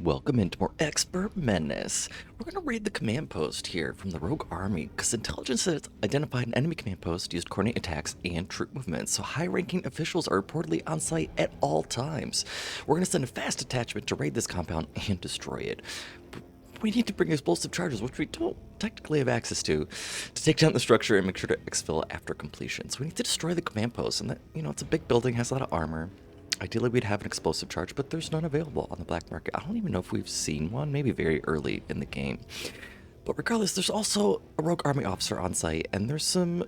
Welcome into more Expert Menace. We're going to raid the command post here from the rogue army, because intelligence has identified an enemy command post used to coordinate attacks and troop movements, so high-ranking officials are reportedly on site at all times. We're going to send a fast detachment to raid this compound and destroy it. We need to bring explosive charges, which we don't technically have access to take down the structure and make sure to exfil after completion. So we need to destroy the command post, and that, it's a big building, has a lot of armor. Ideally, we'd have an explosive charge, but there's none available on the black market. I don't even know if we've seen one, maybe very early in the game. But regardless, there's also a rogue army officer on site, and there's some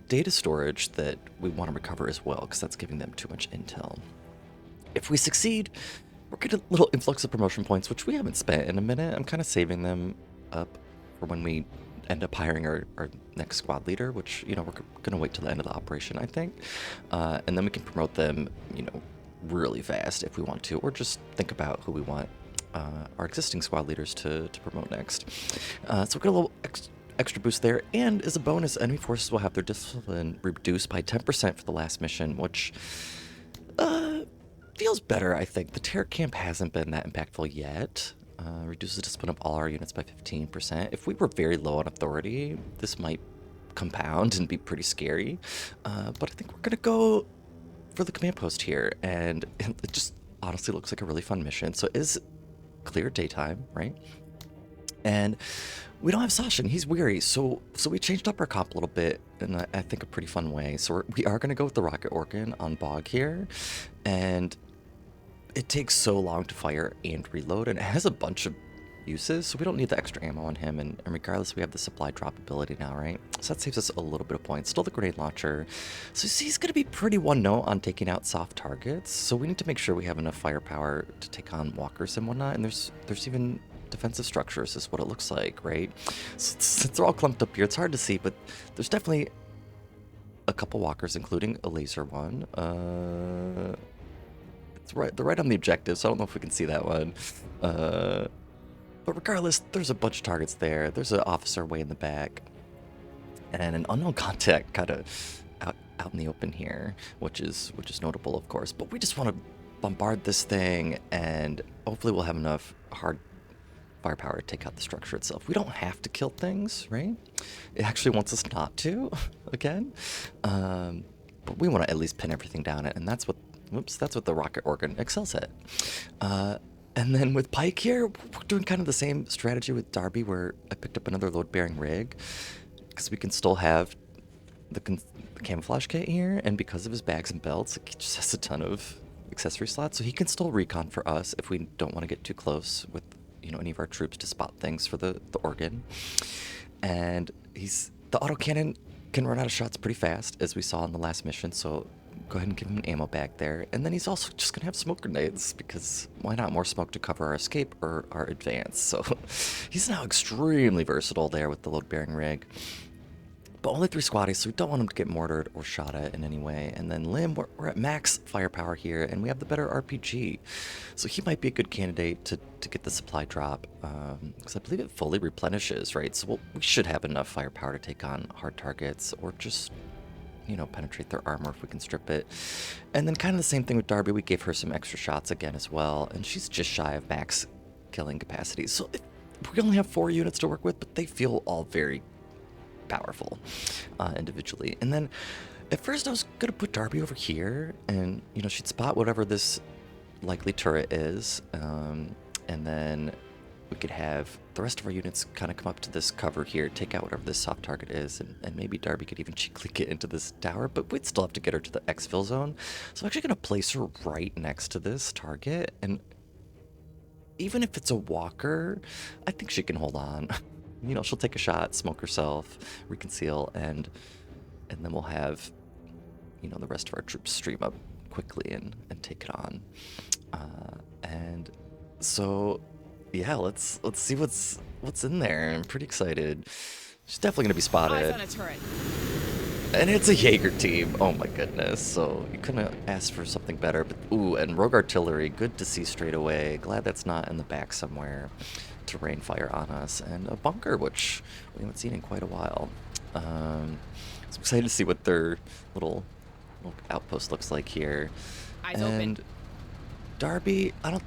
data storage that we want to recover as well, because that's giving them too much intel. If we succeed, we're getting a little influx of promotion points, which we haven't spent in a minute. I'm kind of saving them up for when we end up hiring our next squad leader, which, we're going to wait till the end of the operation, I think. And then we can promote them, really fast if we want to, or just think about who we want our existing squad leaders to promote next. So we'll get a little extra boost there, and as a bonus, enemy forces will have their discipline reduced by 10% for the last mission, which feels better, I think. The terror camp hasn't been that impactful yet. Reduces the discipline of all our units by 15%. If we were very low on authority, this might compound and be pretty scary, but I think we're gonna go for the command post here, and it just honestly looks like a really fun mission. So it is clear daytime, right? And we don't have Sasha, and he's weary, so we changed up our comp a little bit in I think a pretty fun way. So we are going to go with the rocket organ on Bog here, and it takes so long to fire and reload, and it has a bunch of uses, so we don't need the extra ammo on him, and regardless, we have the supply drop ability now, right? So that saves us a little bit of points. Still the grenade launcher. So he's going to be pretty one-note on taking out soft targets, so we need to make sure we have enough firepower to take on walkers and whatnot, and there's even defensive structures is what it looks like, right? So since they're all clumped up here, it's hard to see, but there's definitely a couple walkers, including a laser one. They're right on the objective, so I don't know if we can see that one. But regardless, there's a bunch of targets there. There's an officer way in the back, and an unknown contact kind of out in the open here, which is notable, of course. But we just want to bombard this thing, and hopefully we'll have enough hard firepower to take out the structure itself. We don't have to kill things, right? It actually wants us not to, again. But we want to at least pin everything down, and that's what the rocket organ excels at. And then with Pike here, we're doing kind of the same strategy with Darby, where I picked up another load-bearing rig, because we can still have the camouflage kit here, and because of his bags and belts, he just has a ton of accessory slots, so he can still recon for us if we don't want to get too close with any of our troops to spot things for the organ. And the autocannon can run out of shots pretty fast, as we saw in the last mission, so go ahead and give him an ammo bag there. And then he's also just gonna have smoke grenades, because why not? More smoke to cover our escape or our advance. So he's now extremely versatile there with the load-bearing rig. But only 3 squaddies, so we don't want him to get mortared or shot at in any way. And then Lim, we're at max firepower here, and we have the better RPG. So he might be a good candidate to get the supply drop, because I believe it fully replenishes, right? So we should have enough firepower to take on hard targets, or just penetrate their armor if we can strip it. And then kind of the same thing with Darby. We gave her some extra shots again as well, and she's just shy of max killing capacity. So we only have 4 units to work with, but they feel all very powerful individually. And then at first I was gonna put Darby over here, and she'd spot whatever this likely turret is, and then we could have the rest of our units kind of come up to this cover here, take out whatever this soft target is, and maybe Darby could even cheekily get into this tower, but we'd still have to get her to the exfil zone. So I'm actually going to place her right next to this target, and even if it's a walker, I think she can hold on. She'll take a shot, smoke herself, reconceal, and then we'll have, the rest of our troops stream up quickly and take it on. And so yeah, let's see what's in there. I'm pretty excited. She's definitely gonna be spotted. Eyes on a turret. And it's a Jaeger team. Oh my goodness. So you couldn't ask for something better. But ooh, and rogue artillery, good to see straight away. Glad that's not in the back somewhere to rain fire on us. And a bunker, which we haven't seen in quite a while. So I'm excited to see what their little outpost looks like here. Eyes and open. Darby, I don't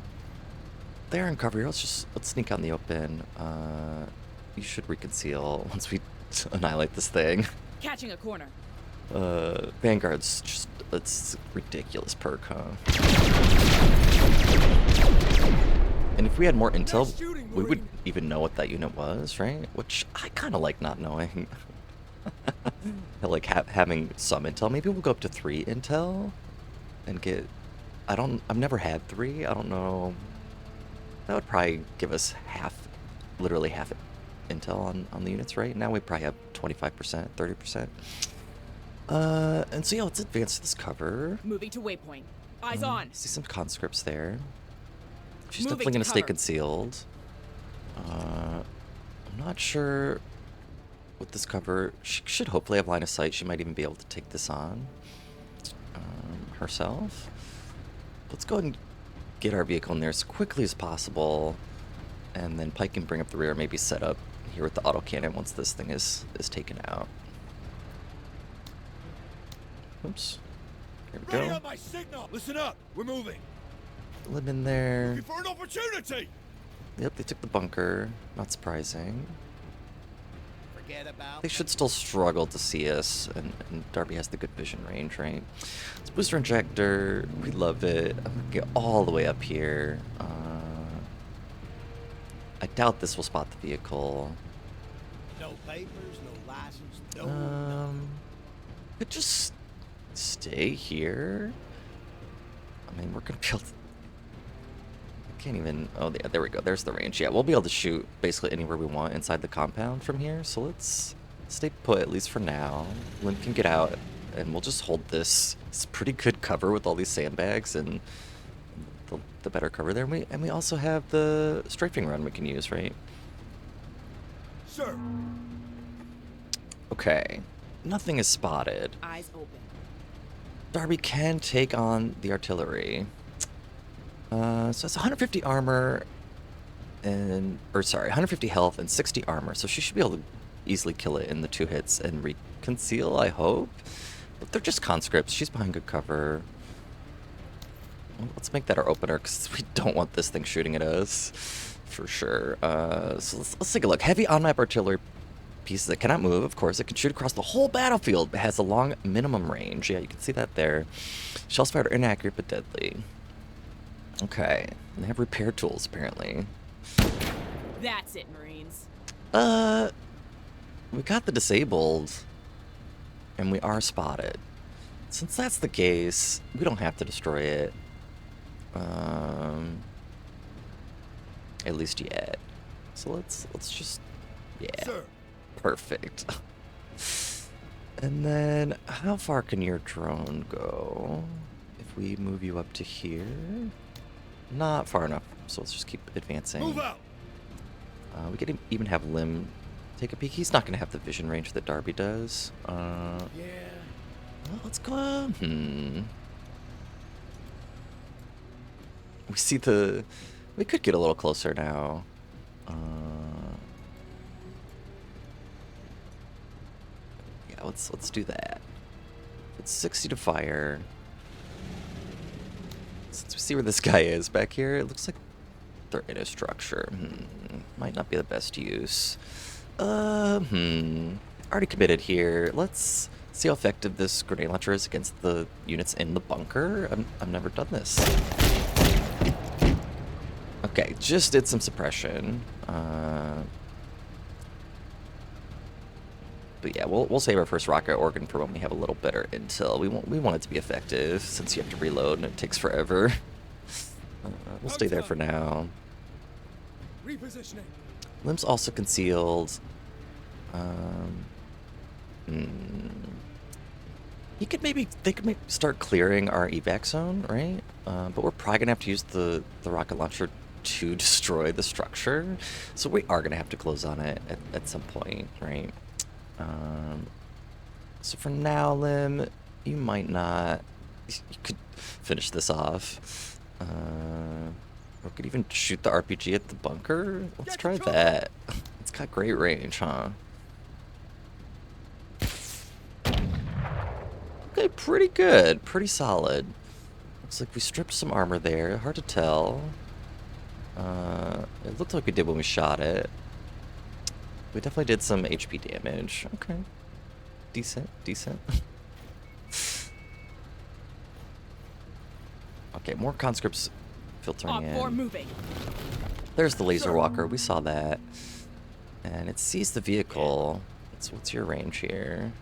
they're in cover here. Let's sneak out in the open. You should reconceal once we annihilate this thing. Catching a corner. Vanguard's just, it's a ridiculous perk, huh? And if we had more intel, we would even know what that unit was, right? Which I kind of like not knowing. I like having some intel. Maybe we'll go up to 3 intel and get, I've never had 3. I don't know. That would probably give us literally half intel on the units, right? Now we probably have 25%, 30%. And so yeah, let's advance this cover. Moving to waypoint. Eyes on. See some conscripts there. She's Moving definitely going to stay cover. concealed. I'm not sure with this cover. She should hopefully have line of sight. She might even be able to take this on herself. Let's go ahead and get our vehicle in there as quickly as possible. And then Pike can bring up the rear, maybe set up here with the autocannon once this thing is taken out. Oops. Here we Ready go. on my signal. Listen up. We're moving. Lim in there. Looking for an opportunity. Yep, they took the bunker. Not surprising. Forget about. They should still struggle to see us, and Darby has the good vision range, right? It's booster injector. We love it. I'm gonna get all the way up here. I doubt this will spot the vehicle. No papers, no license, Could just stay here. I mean, we're gonna be able to. I can't even. Oh, yeah, there we go. There's the range. Yeah, we'll be able to shoot basically anywhere we want inside the compound from here. So let's stay put, at least for now. Lim can get out, and we'll just hold this. It's pretty good cover with all these sandbags and the better cover there. And we also have the strafing run we can use, right? Sir. Okay. Nothing is spotted. Eyes open. Darby can take on the artillery. So it's 150 armor and, or sorry, 150 health and 60 armor. So she should be able to easily kill it in the 2 hits and reconceal, I hope. But they're just conscripts. She's behind good cover. Well, let's make that our opener because we don't want this thing shooting at us for sure. So let's take a look. Heavy on-map artillery pieces that cannot move, of course. It can shoot across the whole battlefield. It has a long minimum range. Yeah, you can see that there. Shells fired are inaccurate but deadly. Okay. And they have repair tools, apparently. That's it, Marines. We got the disabled, and we are spotted. Since that's the case, we don't have to destroy it. At least yet. So let's just, yeah. Sir. Perfect. And then, how far can your drone go? If we move you up to here? Not far enough, so let's just keep advancing. Move out. We could even have Lim take a peek. He's not going to have the vision range that Darby does. Yeah. Well, let's go. We see the. We could get a little closer now. Yeah, let's do that. It's 60 to fire. Since we see where this guy is back here, it looks like they're in a structure. Might not be the best use. Already committed here. Let's see how effective this grenade launcher is against the units in the bunker. I've never done this. Okay, just did some suppression. But yeah, we'll save our first rocket organ for when we have a little better intel. We want it to be effective since you have to reload and it takes forever. We'll stay there for now. Repositioning. Lim's also concealed. They could maybe start clearing our evac zone, right? But we're probably gonna have to use the rocket launcher to destroy the structure, so we are gonna have to close on it at some point, right? So for now, Lim, you might not. You could finish this off. Or could even shoot the RPG at the bunker. Let's try that. It's got great range, huh? Okay, pretty good. Pretty solid. Looks like we stripped some armor there. Hard to tell. It looked like we did when we shot it. We definitely did some HP damage. Okay. Decent, decent. Okay, more conscripts filtering Op 4 in. moving. There's the laser walker. We saw that. And it sees the vehicle. What's your range here?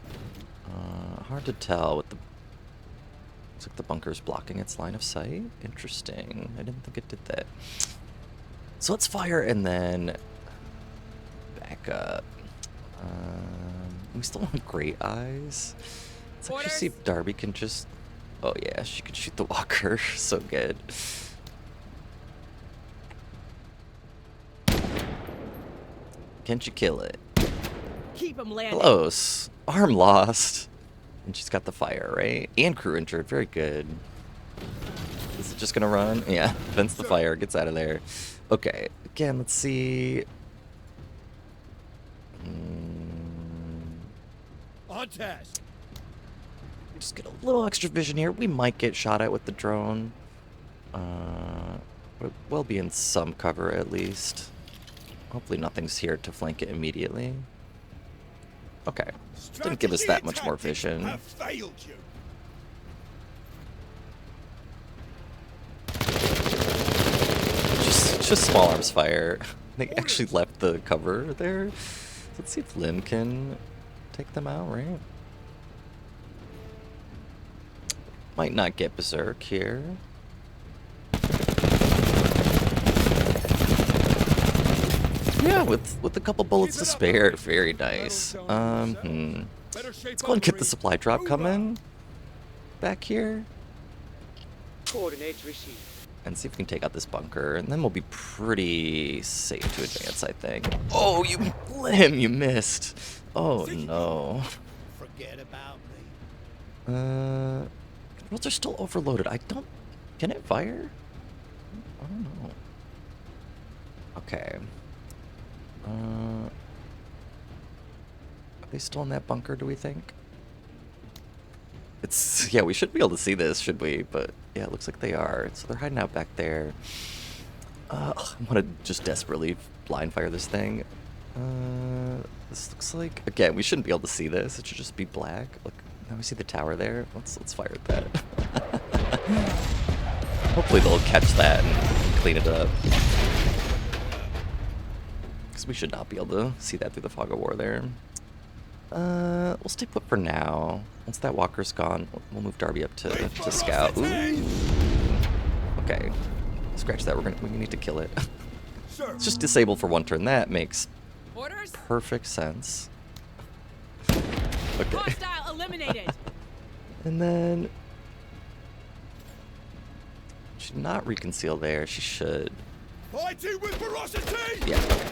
Hard to tell with the... Looks like the bunker's blocking its line of sight. Interesting. I didn't think it did that. So let's fire and then back up. We still want great eyes. Let's actually see if Darby can just... Oh yeah, she can shoot the walker. So good. Can she kill it? Keep him landing. Close. Arm lost. And she's got the fire, right? And crew injured. Very good. Is it just gonna run? Yeah. Vents the fire. Gets out of there. Okay. Again, let's see. On task. Just get a little extra vision here. We might get shot at with the drone. But we'll be in some cover at least. Hopefully nothing's here to flank it immediately. Okay. Didn't give us that much more vision. Have failed you. Just small arms fire. They actually left the cover there. Let's see if Lim can take them out, right? Might not get berserk here. Yeah, with a couple bullets to spare, very nice. Let's go and get the supply drop coming back here. Coordinates received. And see if we can take out this bunker, and then we'll be pretty safe to advance, I think. Oh, Lim, you missed. Oh no. Forget about me. Controls are still overloaded. Can it fire? I don't know. Okay. Are they still in that bunker, do we think? Yeah, we should be able to see this, should we? But yeah, it looks like they are. So they're hiding out back there. I want to just desperately blind fire this thing. This looks like, again, we shouldn't be able to see this. It should just be black. Look, now we see the tower there. Let's fire at that. Hopefully they'll catch that and clean it up. Because we should not be able to see that through the fog of war there. We'll stay put for now. Once that walker's gone, we'll move Darby up to scout. Ooh. Okay. Scratch that. We need to kill it. It's just disabled for one turn. That makes Orders. perfect sense. Okay. Hostile eliminated. And then... Should not reconceal there. She should. Fighting with ferocity. Yeah, okay.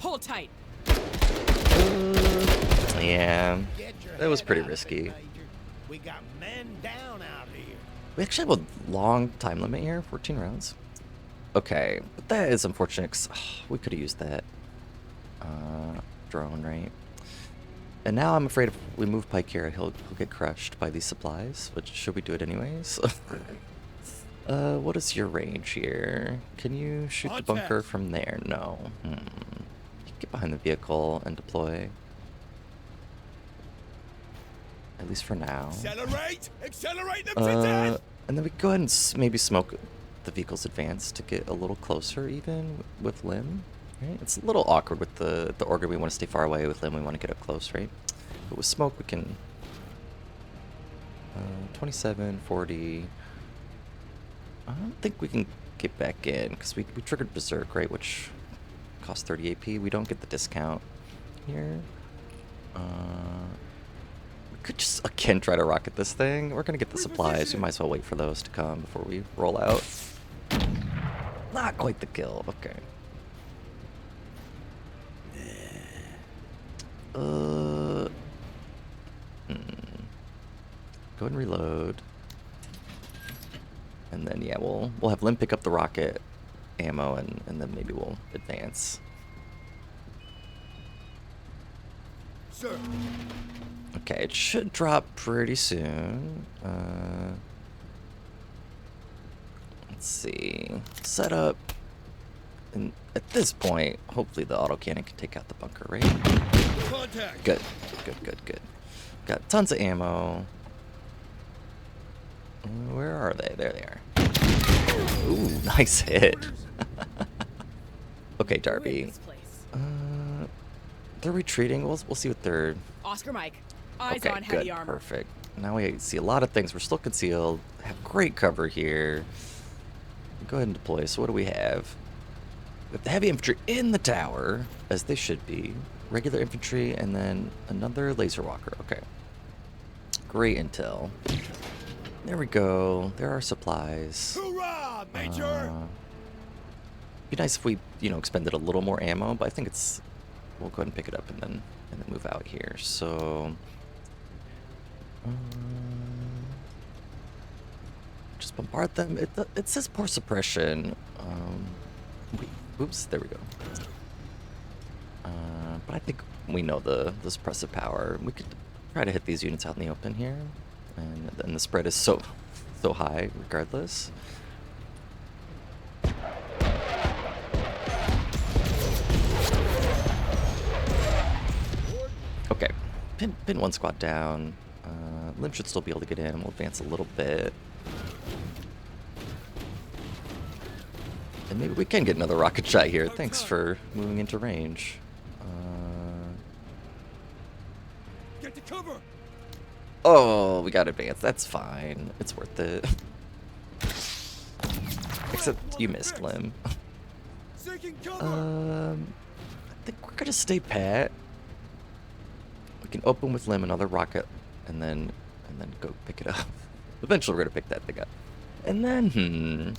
Hold tight. Yeah. Get your That was head pretty out of it, risky. Major. We got men down out here. We actually have a long time limit here, 14 rounds. Okay, but that is unfortunate 'cause, we could have used that drone, right? And now I'm afraid if we move Pike here, he'll get crushed by these supplies, but should we do it anyways? What is your range here? Can you shoot the bunker from there? No. You can get behind the vehicle and deploy. At least for now. Accelerate them to death. And then we go ahead and maybe smoke the vehicle's advance to get a little closer even with Lim. Right? It's a little awkward with the organ. We want to stay far away. With Lim, we want to get up close, right? But with smoke, we can... 27, 40... I don't think we can get back in, because we triggered Berserk, right? Which costs 30 AP. We don't get the discount here. We could just, again, try to rocket this thing. We're going to get the supplies. We might as well wait for those to come before we roll out. Not quite the kill. Okay. Go ahead and reload. And then, yeah, we'll have Lim pick up the rocket ammo, and then maybe we'll advance. Sir. Okay, it should drop pretty soon. Let's see. Set up. And at this point, hopefully the autocannon can take out the bunker, right? Contact. Good. Good. Got tons of ammo. Where are they? There they are. Ooh, nice hit. Okay, We're in Darby. this place. They're retreating. We'll see what they're... Oscar Mike. Eyes Okay, on heavy good. armor. Perfect. Now we see a lot of things. We're still concealed. Have great cover here. Go ahead and deploy. So what do we have? We have the heavy infantry in the tower, as they should be. Regular infantry, and then another laser walker. Okay. Great intel. There we go. There are supplies. Hoorah, Major! Be nice if we, expended a little more ammo, but I think it's... We'll go ahead and pick it up and then move out here. So... just bombard them. It says poor suppression. Oops, there we go. But I think we know the suppressive power. We could try to hit these units out in the open here, and then the spread is so high regardless. Okay, pin one squad down. Lim should still be able to get in, and we'll advance a little bit. And maybe we can get another rocket shot here. Thanks for moving into range. Get to cover. Oh, we got advanced. That's fine. It's worth it. Except you missed, Lim. Seeking cover. I think we're gonna stay pat. We can open with Lim another rocket, and then go pick it up. Eventually, we're gonna pick that thing up, and then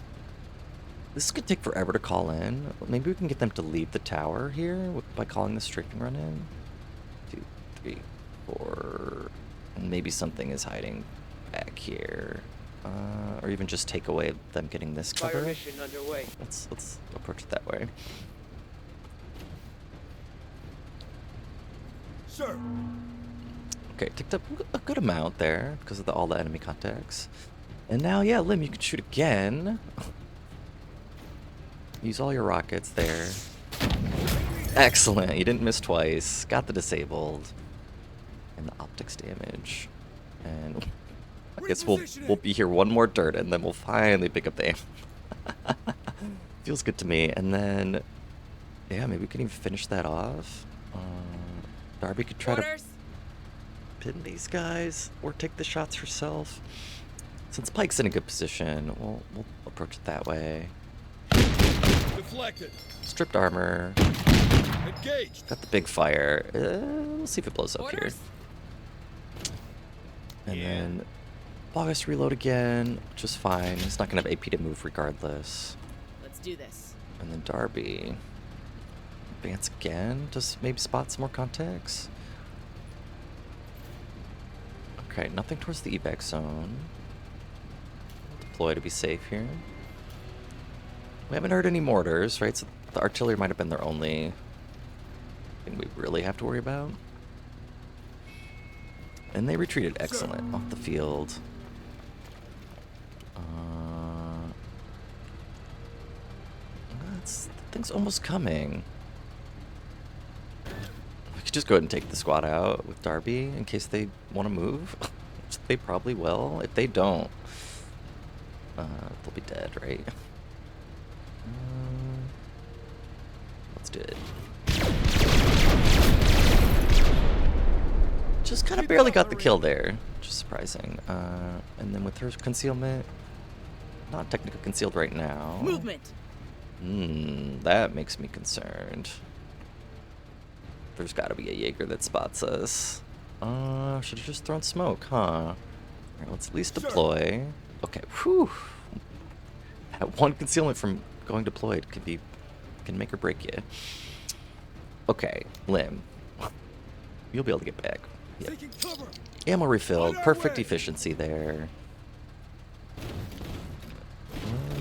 this could take forever to call in. Maybe we can get them to leave the tower here by calling the strafing run in. 2, 3, 4. And maybe something is hiding back here. Or even just take away them getting this Fire cover. mission underway. Let's approach it that way. Sir. Okay, ticked up a good amount there because of all the enemy contacts. And now, yeah, Lim, you can shoot again. Use all your rockets there. Excellent. You didn't miss twice. Got the disabled. And the optics damage. And I guess we'll be here one more dirt, and then we'll finally pick up the aim. Feels good to me. And then, yeah, maybe we can even finish that off. Darby could try Orders. to pin these guys, or take the shots herself. Since Pike's in a good position, we'll approach it that way. Deflected. Stripped armor. Engaged. Got the big fire. We'll see if it blows up Orders. here. And then August reload again, which is fine. He's not gonna have AP to move regardless. Let's do this. And then Darby. Advance again. Just maybe spot some more contacts. Okay, nothing towards the evac zone. Deploy to be safe here. We haven't heard any mortars, right? So the artillery might have been their only thing we really have to worry about. And they retreated excellent off the field. The thing's almost coming. We could just go ahead and take the squad out with Darby in case they want to move. Which they probably will. If they don't, they'll be dead, right? Let's do it. Just kind of barely got the kill there, which is surprising. And then with her concealment, not technically concealed right now. Movement. That makes me concerned. There's got to be a Jaeger that spots us. Should have just thrown smoke, huh? All right, let's at least deploy. Okay, whew. That one concealment from going deployed can make or break you. Okay, Lim. You'll be able to get back. Yep. Seeking cover. Ammo refilled. On our Perfect way. efficiency there.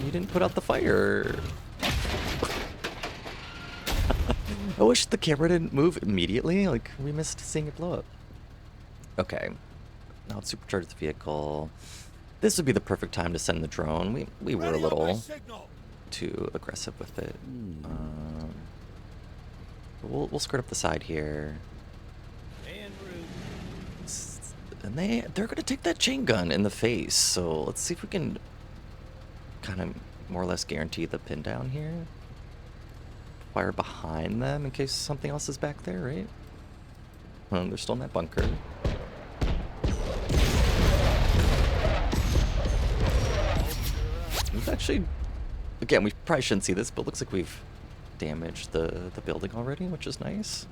You didn't put out the fire. I wish the camera didn't move immediately. Like, we missed seeing it blow up. Okay. Now let's supercharge the vehicle. This would be the perfect time to send the drone. We were a Ready on my little signal. too aggressive with it. But we'll skirt up the side here. En route. And they're gonna take that chain gun in the face. So let's see if we can kind of more or less guarantee the pin down here. Fire behind them in case something else is back there, right? They're still in that bunker. We've actually, again, we probably shouldn't see this, but it looks like we've damaged the building already, which is nice.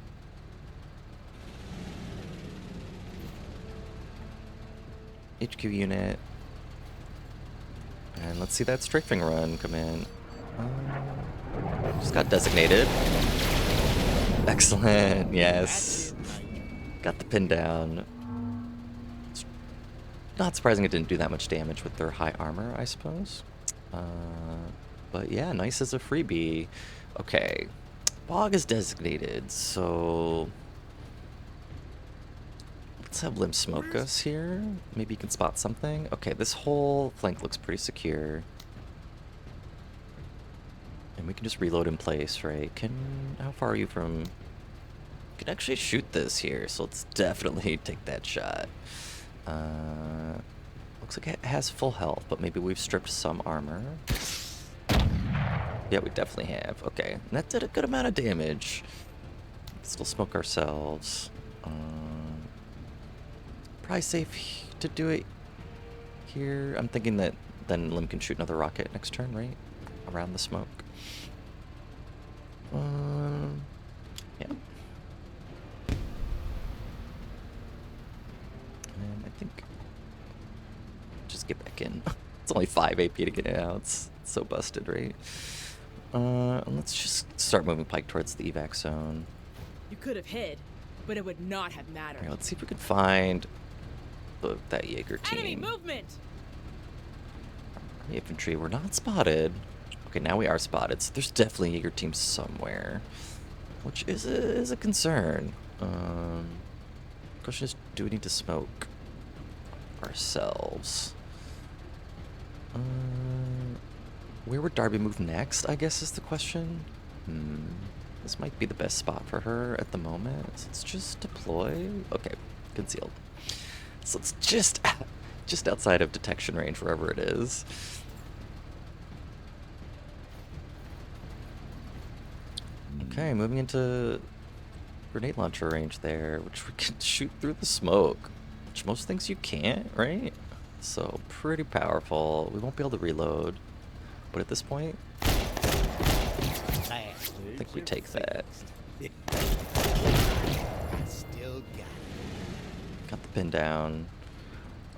HQ unit. And let's see that strafing run come in. Just got designated. Excellent, yes. Got the pin down. It's not surprising it didn't do that much damage with their high armor, I suppose. But yeah, nice as a freebie. Okay, Bog is designated, so let's have Limb smoke us here. Maybe you can spot something. Okay, this whole flank looks pretty secure. And we can just reload in place, right? How far are you from... You can actually shoot this here, so let's definitely take that shot. Looks like it has full health, but maybe we've stripped some armor. Yeah, we definitely have. Okay, and that did a good amount of damage. Still smoke ourselves. Probably safe to do it here. I'm thinking that then Lim can shoot another rocket next turn, right? Around the smoke. Yeah. And I think just get back in. It's only 5 AP to get it out. It's so busted, right? Let's just start moving Pike towards the evac zone. You could have hid, but it would not have mattered. Here, let's see if we can find that Jaeger team. Enemy movement! Infantry, we're not spotted. Okay, now we are spotted, so there's definitely a Jaeger team somewhere, which is a concern. Question is, do we need to smoke ourselves? Where would Darby move next, I guess is the question. This might be the best spot for her at the moment. So let's just deploy. Okay, concealed. So it's just outside of detection range, wherever it is. Okay, moving into grenade launcher range there, which we can shoot through the smoke, which most things you can't, right? So pretty powerful. We won't be able to reload, but at this point, I think we take that. Still Got the pin down.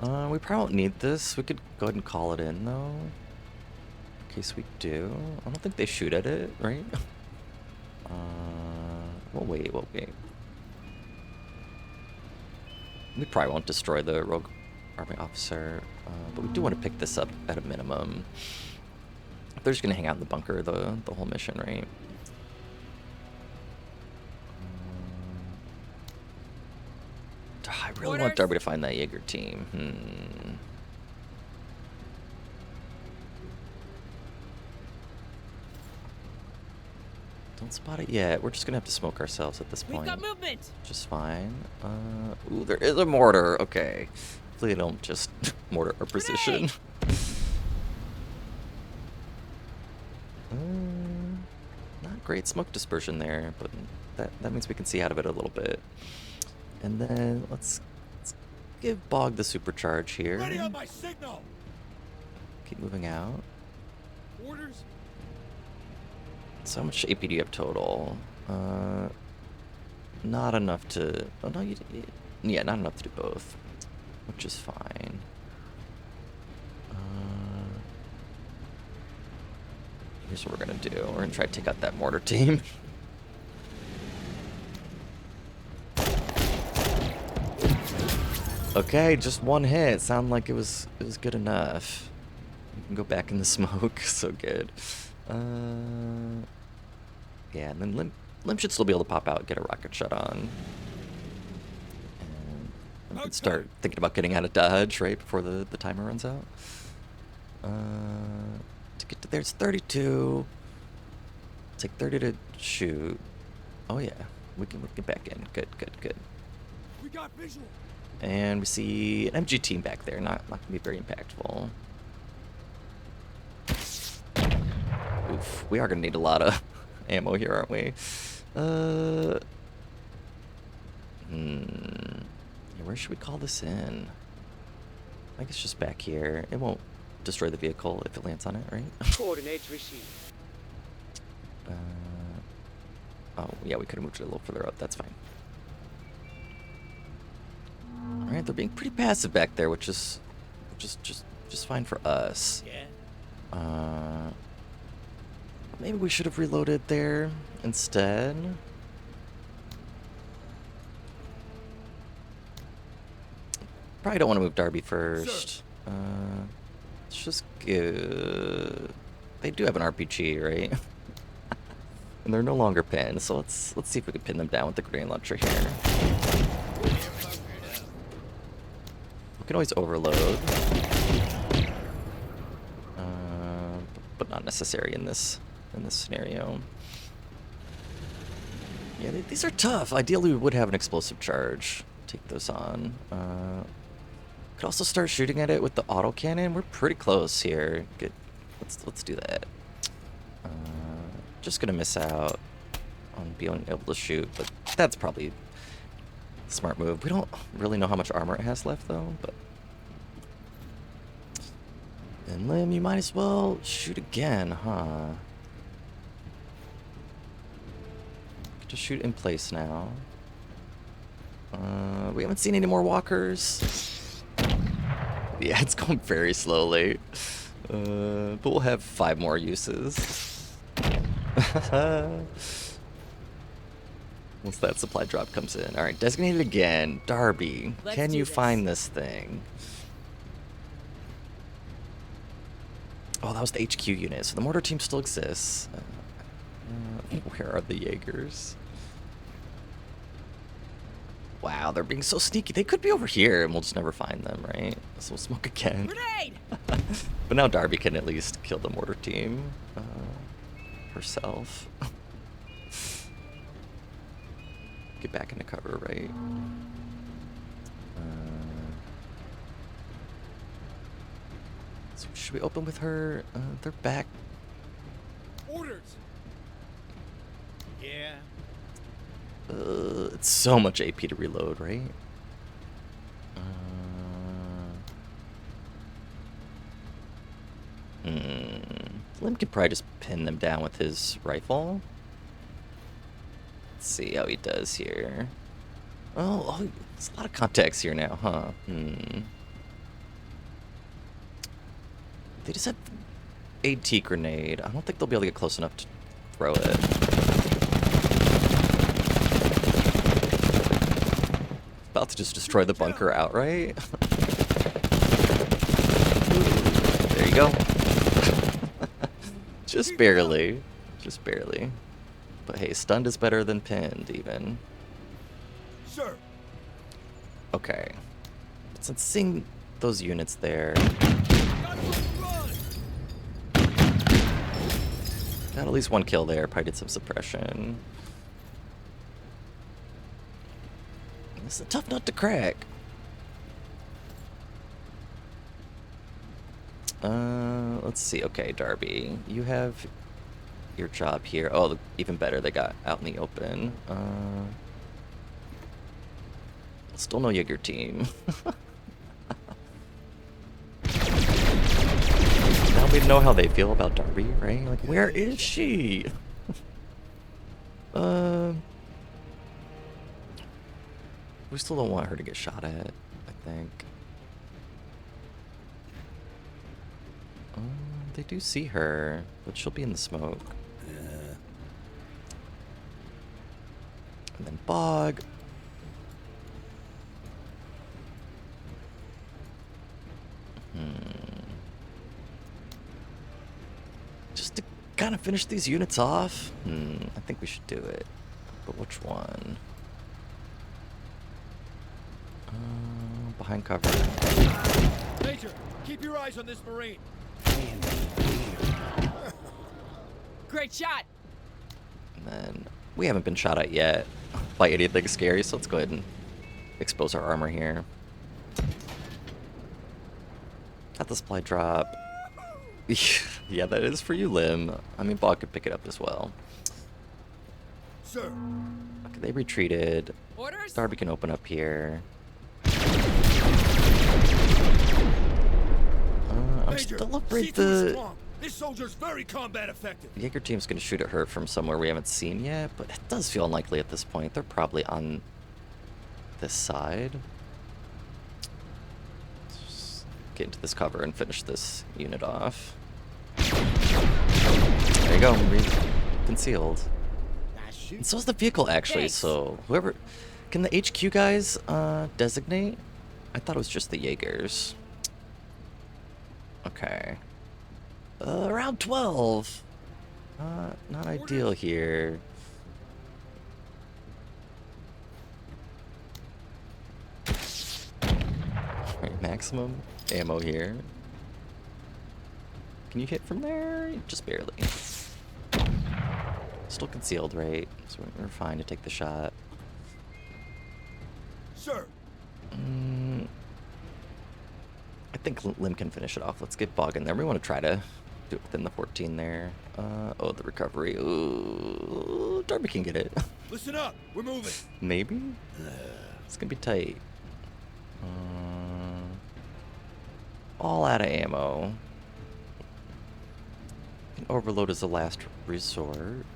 We probably won't need this. We could go ahead and call it in, though. In case we do. I don't think they shoot at it, right? We'll wait. We probably won't destroy the rogue army officer, but we do want to pick this up at a minimum. They're just going to hang out in the bunker the whole mission, right? I really want Darby to find that Jaeger team. Don't spot it yet. We're just gonna have to smoke ourselves at this point. We've got movement. Just fine. Ooh, there is a mortar. Okay. Hopefully they don't just mortar our position. Not great smoke dispersion there, but that means we can see out of it a little bit. And then let's give Bog the supercharge here. Ready on my signal. Keep moving out. Orders. So how much AP do you have total? Not enough to... Oh, no, yeah, not enough to do both, which is fine. Here's what we're going to do. We're going to try to take out that mortar team. Okay, just one hit. Sounded like it was good enough. You can go back in the smoke. So good. Yeah, and then Limp should still be able to pop out and get a rocket shot on. And we can start thinking about getting out of dodge right before the timer runs out. To get to there, it's 32. Take 30 to shoot. Oh yeah, we can get back in. Good, good, good. We got visual. And we see an MG team back there. Not gonna be very impactful. Oof, we are gonna need a lot of ammo here, aren't we? Yeah, where should we call this in? I guess just back here. It won't destroy the vehicle if it lands on it, right? Coordinates received. Oh, yeah, we could have moved it a little further up. That's fine. All right, they're being pretty passive back there, which is just fine for us. Yeah. Maybe we should have reloaded there instead. Probably don't want to move Darby first. Let's just give... They do have an RPG, right? And they're no longer pinned, so let's see if we can pin them down with the grenade launcher here. We can always overload. But not necessary in this scenario. Yeah, these are tough. Ideally, we would have an explosive charge. Take those on. Could also start shooting at it with the autocannon. We're pretty close here. Good. Let's do that. Just gonna miss out on being able to shoot, but that's probably a smart move. We don't really know how much armor it has left though, but. And Lim, you might as well shoot again, huh? Just shoot in place now. We haven't seen any more walkers. Yeah, it's going very slowly. But we'll have 5 more uses. Once that supply drop comes in. Alright, designated again. Darby, can you find this thing? Oh, that was the HQ unit, so the mortar team still exists. Where are the Jaegers? Wow, they're being so sneaky. They could be over here, and we'll just never find them, right? So we'll smoke again. Grenade! But now Darby can at least kill the mortar team herself. Get back into cover, right? So should we open with her? They're back. Orders. Yeah. It's so much AP to reload, right? Lim could probably just pin them down with his rifle. Let's see how he does here. Oh, there's a lot of contacts here now, huh? They just have AT grenade. I don't think they'll be able to get close enough to throw it. About to just destroy the bunker outright. There you go. Just barely. Just barely. But hey, stunned is better than pinned, even. Sir. Okay. But since seeing those units there... Got at least 1 kill there. Probably did some suppression. This is a tough nut to crack. Let's see. Okay, Darby, you have your job here. Oh, even better, they got out in the open. Still no Jaeger team. Now we know how they feel about Darby, right? Like, where is she? We still don't want her to get shot at, I think. They do see her, but she'll be in the smoke. And then Bog. Just to kind of finish these units off. I think we should do it. But which one? behind cover. Major, keep your eyes on this Marine. Great shot. And then we haven't been shot at yet by anything scary, so let's go ahead and expose our armor here. Got the supply drop. Yeah, that is for you, Lim. I mean, Bog could pick it up as well. Sir. Okay, they retreated. Orders? Darby can open up here. I'm Major, still afraid C2 is the strong. This soldier's very combat effective. Jaeger team's gonna shoot at her from somewhere we haven't seen yet, but it does feel unlikely at this point. They're probably on this side. Let's just get into this cover and finish this unit off. There you go, concealed. And so is the vehicle, actually. Thanks. So whoever can the HQ guys designate? I thought it was just the Jaegers. Okay. Around 12. Not ideal here. Right, maximum ammo here. Can you hit from there? Just barely. Still concealed, right? So we're fine to take the shot. Sir. I think Lim can finish it off. Let's get Bog in there. We want to try to do it within the 14 there. Oh, the recovery. Ooh, Darby can get it. Listen up. We're moving. Maybe? It's going to be tight. All out of ammo. Overload is the last resort.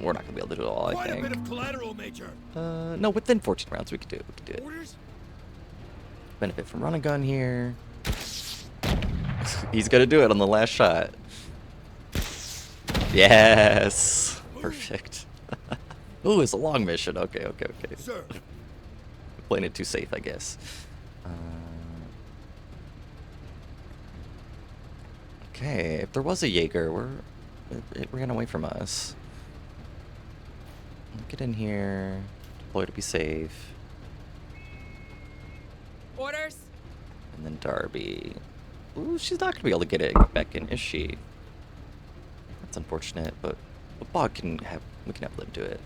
We're not going to be able to do it all, I Quite a think. bit of collateral, Major. No, within 14 rounds we could do it. We could do it. Orders? Benefit from run and gun here. He's gonna do it on the last shot. Yes! Perfect. Ooh, it's a long mission. Okay. Sir. Playing it too safe, I guess. Okay, if there was a Jaeger, it ran away from us. Get in here. Deploy to be safe. Orders? And then Darby. Ooh, she's not gonna be able to get it back in, is she? That's unfortunate, but Bog can have. We can have Lim do it.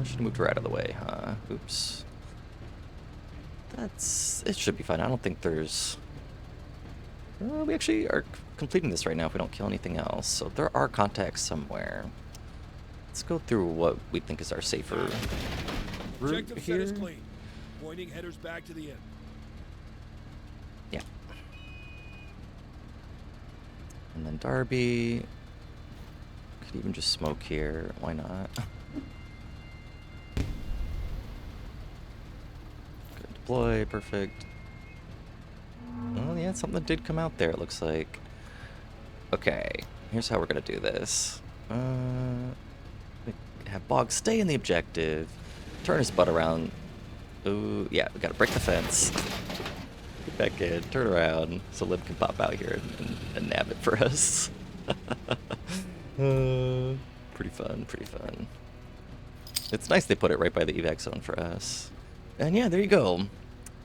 Should have moved her out of the way, huh? Oops. It should be fine. I don't think there's. We actually are completing this right now if we don't kill anything else. So there are contacts somewhere. Let's go through what we think is our safer route Objective set here. is clean. Pointing headers back to the end. Yeah. And then Darby. Could even just smoke here. Why not? Good deploy. Perfect. Oh, yeah, something did come out there, it looks like. Okay. Here's how we're going to do this. Have Bog stay in the objective. Turn his butt around. Ooh, yeah, we gotta break the fence. Get back in, turn around, so Lim can pop out here and nab it for us. Pretty fun. It's nice they put it right by the evac zone for us. And yeah, there you go.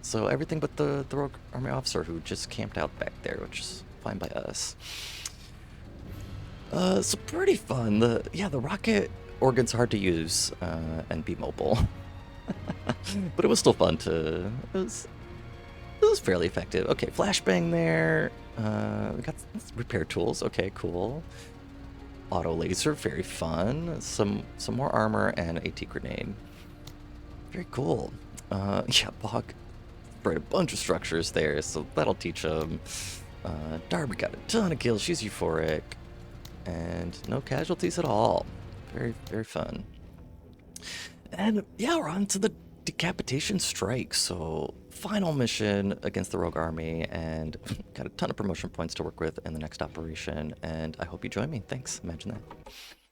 So everything but the Rogue Army officer who just camped out back there, which is fine by us. So pretty fun. The rocket organ's hard to use and be mobile. But it was still fun to. It was fairly effective. Okay, flashbang there. We got repair tools. Okay, cool. Auto laser, very fun. Some more armor and an AT grenade. Very cool. Yeah, Bog sprayed a bunch of structures there, so that'll teach them. Darby got a ton of kills. She's euphoric, and no casualties at all. Very, very fun. And yeah, we're on to the decapitation strike. So final mission against the Rogue Army, and got a ton of promotion points to work with in the next operation. And I hope you join me. Thanks. Imagine that.